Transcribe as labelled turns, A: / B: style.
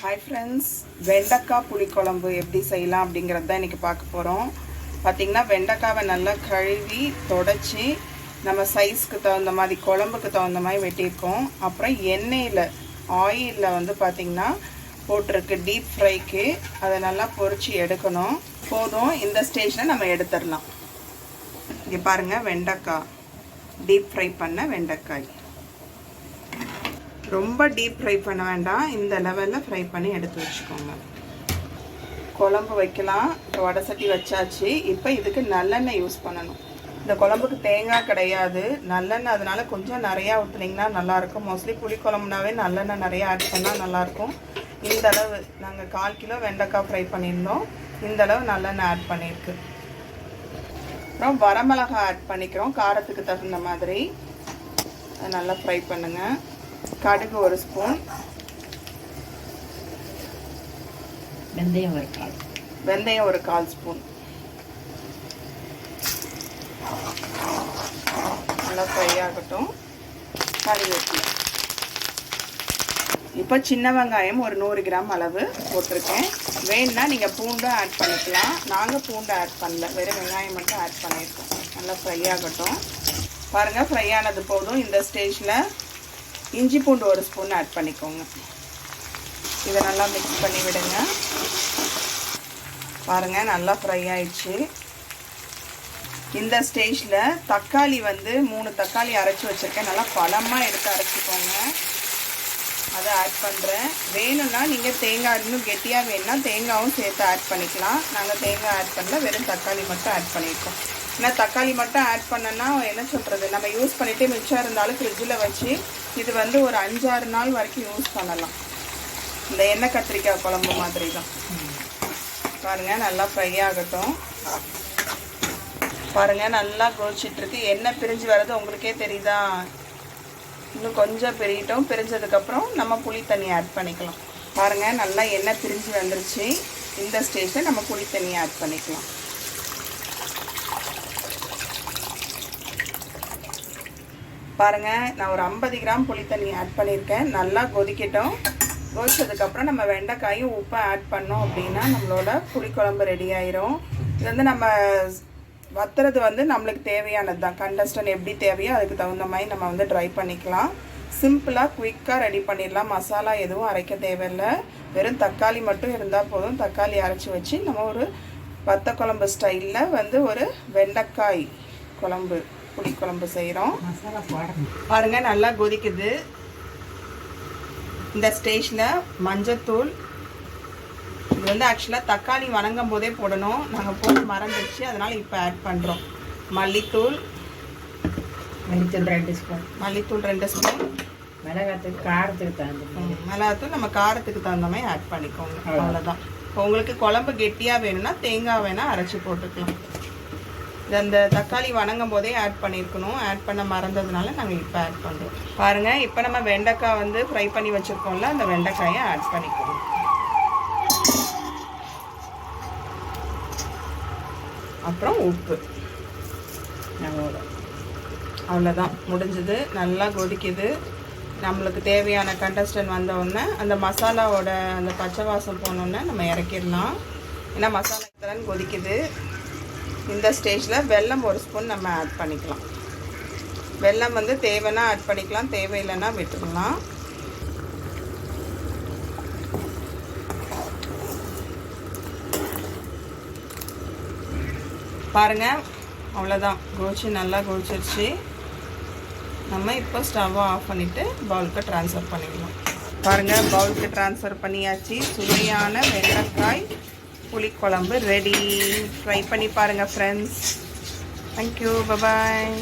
A: Hi friends, வெண்டைக்காய் புளிக்குழம்பு எப்படி செய்யலாம் அப்படிங்கிறது தான் இன்றைக்கி பார்க்க போகிறோம். பார்த்திங்கன்னா வெண்டைக்காவை நல்லா கழுவி தொடச்சி நம்ம சைஸ்க்கு தகுந்த மாதிரி குழம்புக்கு தகுந்த மாதிரி வெட்டியிருக்கோம். அப்புறம் ஆயிலில் வந்து பார்த்திங்கன்னா போட்டிருக்கு டீப் ஃப்ரைக்கு. அதை நல்லா பொரித்து எடுக்கணும். போதும், இந்த ஸ்டேஜில் நம்ம எடுத்துடலாம். இங்கே பாருங்கள், வெண்டைக்காய் டீப் ஃப்ரை பண்ண வெண்டைக்காய். ரொம்ப டீப் ஃப்ரை பண்ண வேண்டாம், இந்த லெவலில் ஃப்ரை பண்ணி எடுத்து வச்சுக்கோங்க. குழம்பு வைக்கலாம். வடை சட்டி வச்சாச்சு. இப்போ இதுக்கு நல்லெண்ணெய் யூஸ் பண்ணணும். இந்த குழம்புக்கு தேங்காய் கிடையாது, நல்லெண்ணெய். அதனால கொஞ்சம் நிறையா ஊற்றுனீங்கன்னா நல்லாயிருக்கும். மோஸ்ட்லி புளிக்குழம்புனாவே நல்லெண்ணெய் நிறையா ஆட் பண்ணால் நல்லாயிருக்கும். இந்த அளவு நாங்கள் 1/4 கிலோ வெண்டைக்காய் ஃப்ரை பண்ணியிருந்தோம். இந்த அளவு நல்லெண்ணெய் ஆட் பண்ணியிருக்கு. அப்புறம் வரமிளகாய் ஆட் பண்ணிக்கிறோம், காரத்துக்கு தகுந்த மாதிரி. அதை நல்லா ஃப்ரை பண்ணுங்கள். கடுகு 1 ஸ்பூன்,
B: வெந்தயம்
A: 1/4 ஸ்பூன். நல்லா ஃப்ரை ஆகட்டும். கறிவேப்பிலை. இப்போ சின்ன வெங்காயம் ஒரு 100 கிராம் அளவு போட்டிருக்கேன். வேணுன்னா நீங்கள் பூண்டும் ஆட் பண்ணிக்கலாம். நாங்கள் பூண்டு ஆட் பண்ணல, வெறும் வெங்காயம் மட்டும் ஆட் பண்ணியிருக்கோம். நல்லா ஃப்ரை ஆகட்டும். பாருங்கள், ஃப்ரை ஆனது போதும். இந்த ஸ்டேஜில் இஞ்சி பூண்டு 1 ஸ்பூன் ஆட் பண்ணிக்கோங்க. இதை நல்லா மிக்ஸ் பண்ணி விடுங்க. பாருங்கள், நல்லா ஃப்ரை ஆயிடுச்சு. இந்த ஸ்டேஜில் தக்காளி வந்து 3 தக்காளி அரைச்சி வச்சுருக்கேன். நல்லா பழமாக எடுத்து அரைச்சிக்கோங்க. அதை ஆட் பண்ணுறேன். வேணும்னா நீங்கள் தேங்காய் இன்னும் கெட்டியாக வேணும்னா தேங்காயும் சேர்த்து ஆட் பண்ணிக்கலாம். நாங்கள் தேங்காய் ஆட் பண்ணல, வெறும் தக்காளி மட்டும் ஆட் பண்ணியிருக்கோம். ஏன்னா தக்காளி மட்டும் ஆட் பண்ணோன்னா என்ன சொல்கிறது, நம்ம யூஸ் பண்ணிவிட்டு மிச்சம் இருந்தாலும் ஃப்ரிட்ஜில் வச்சு இது வந்து ஒரு 5-6 நாள் வரைக்கும் யூஸ் பண்ணலாம். இந்த எண்ணெய் கத்திரிக்காய் குழம்பு மாதிரி தான். பாருங்கள், நல்லா ஃப்ரை ஆகட்டும். பாருங்கள், நல்லா கொதிச்சிட்ருக்கு. எண்ணெய் பிரிஞ்சு வர்றது உங்களுக்கே தெரியுதா? இன்னும் கொஞ்சம் பிரியிட்டோம். பிரிஞ்சதுக்கப்புறம் நம்ம புளி தண்ணி ஆட் பண்ணிக்கலாம். பாருங்கள், நல்லா எண்ணெய் பிரிஞ்சு வந்துருச்சு. இந்த ஸ்டேஜில் நம்ம புளி தண்ணி ஆட் பண்ணிக்கலாம். பாருங்கள், நான் ஒரு 50 கிராம் புளி தண்ணி ஆட் பண்ணியிருக்கேன். நல்லா கொதிக்கட்டும். கொதிச்சதுக்கப்புறம் நம்ம வெண்டைக்காயும் உப்பை ஆட் பண்ணோம் அப்படின்னா நம்மளோட புளிக்குழம்பு ரெடி ஆயிரும். இது வந்து நம்ம வத்துறது வந்து நம்மளுக்கு தேவையானது தான். கண்டஸ்டன் எப்படி தேவையோ அதுக்கு தகுந்த மாதிரி நம்ம வந்து ட்ரை பண்ணிக்கலாம். சிம்பிளாக குயிக்காக ரெடி பண்ணிடலாம். மசாலா எதுவும் அரைக்க தேவையில்லை. வெறும் தக்காளி மட்டும் இருந்தால் போதும். தக்காளி அரைச்சி வச்சு நம்ம ஒரு வத்த குழம்பு ஸ்டைலில் வந்து ஒரு வெண்டைக்காய் குழம்பு புளிக்குழம்பு செய்கிறோம். பாருங்கள், நல்லா கொதிக்குது. இந்த ஸ்டேஜில் மஞ்சத்தூள். இது வந்து ஆக்சுவலாக தக்காளி வணங்கும் போதே போடணும், நாங்கள் போட்டு மறந்துடுச்சு, அதனால் இப்போ ஆட் பண்ணுறோம். மல்லித்தூள்
B: 2 ஸ்பூன்.
A: மல்லித்தூள் 2 ஸ்பூன்.
B: மிளகாத்தூள் காரத்துக்கு தகுந்த
A: மிளகாத்தூள் நம்ம காரத்துக்கு தகுந்த மாதிரி ஆட் பண்ணிக்கோங்க. அவ்வளோதான். இப்போ உங்களுக்கு குழம்பு கெட்டியாக வேணும்னா தேங்காய் வேணால் அரைச்சி போட்டுக்கலாம். இது அந்த தக்காளி வணங்கும் போதே ஆட் பண்ணியிருக்கணும், ஆட் பண்ண மறந்ததுனால நாங்கள் இப்போ ஆட் பண்ணுறோம். பாருங்கள், இப்போ நம்ம வெண்டைக்காய் வந்து ஃப்ரை பண்ணி வச்சுருக்கோம்ல, அந்த வெண்டைக்காயை ஆட் பண்ணிக்கணும். அப்புறம் உப்பு. அவ்வளோதான், முடிஞ்சது. நல்லா கொதிக்குது. நம்மளுக்கு தேவையான கண்டஸ்டன் வந்தோடனே அந்த மசாலாவோட அந்த பச்சை வாசம் போனோடனே நம்ம இறக்கிடலாம். ஏன்னா மசாலா இப்போதான் கொதிக்குது. இந்த ஸ்டேஜில் வெல்லம் 1 ஸ்பூன் நம்ம ஆட் பண்ணிக்கலாம். வெல்லம் வந்து தேவைன்னா ஆட் பண்ணிக்கலாம், தேவையில்லைன்னா விட்டுடலாம். பாருங்கள், அவ்வளோதான். நல்லா கொதிச்சிருச்சு. நம்ம இப்போ ஸ்டவ்வை ஆஃப் பண்ணிவிட்டு பவுலுக்கு ட்ரான்ஸ்ஃபர் பண்ணிக்கலாம். பாருங்கள், பவுலுக்கு ட்ரான்ஸ்ஃபர் பண்ணியாச்சு. சுவையான வெண்டைக்காய் புளிக்குழம்பு ரெடி. ட்ரை பண்ணி பாருங்கள் ஃப்ரெண்ட்ஸ். Thank you, bye bye.